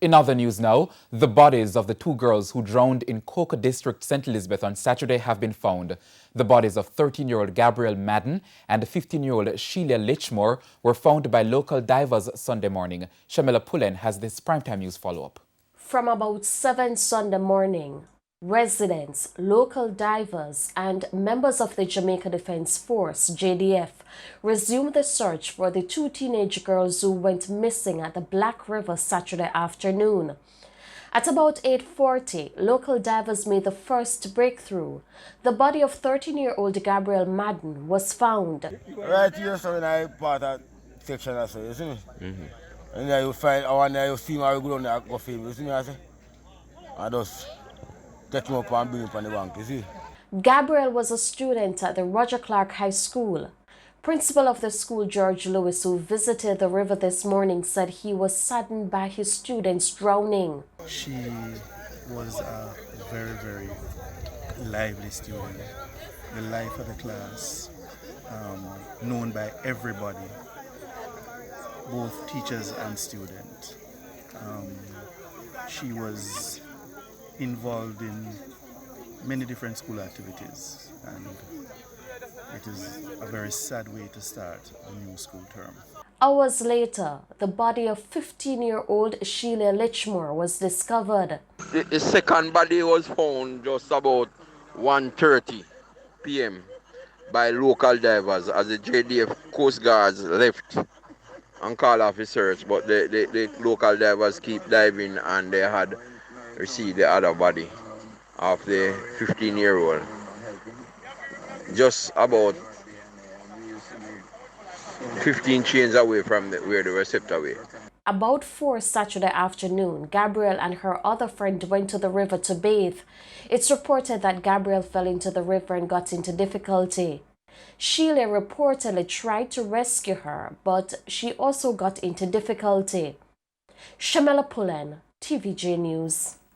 In other news now, the bodies of the two girls who drowned in Coca District, St. Elizabeth on Saturday have been found. The bodies of 13-year-old Gabrielle Madden and 15-year-old Sheila Lichmore were found by local divers Sunday morning. Shamila Pullen has this primetime news follow-up. From about 7 Sunday morning, residents, local divers, and members of the Jamaica Defense Force, JDF, resumed the search for the two teenage girls who went missing at the Black River Saturday afternoon. At about 8:40, local divers made the first breakthrough. The body of 13-year-old Gabrielle Madden was found. Right here, so in I part of section, I say, you see me? And then you find, I want to see my go down there, go film, you see me, I say? I just take him up and bring him from the bank, you see? Gabrielle was a student at the Roger Clark High School. Principal of the school, George Lewis, who visited the river this morning, said he was saddened by his students drowning. She was a very, very lively student, the life of the class, known by everybody, both teachers and students. She was involved in many different school activities, and it is a very sad way to start a new school term. Hours later, the body of 15-year-old Sheila Lichmore was discovered. The second body was found just about 1:30 p.m. by local divers as the JDF Coast Guards left and called off the search, but the local divers keep diving and they had received the other body of the 15-year-old. Just about 15 chains away from where they were swept away. About 4 Saturday afternoon, Gabrielle and her other friend went to the river to bathe. It's reported that Gabrielle fell into the river and got into difficulty. Sheila reportedly tried to rescue her, but she also got into difficulty. Shamila Pullen, TVJ News.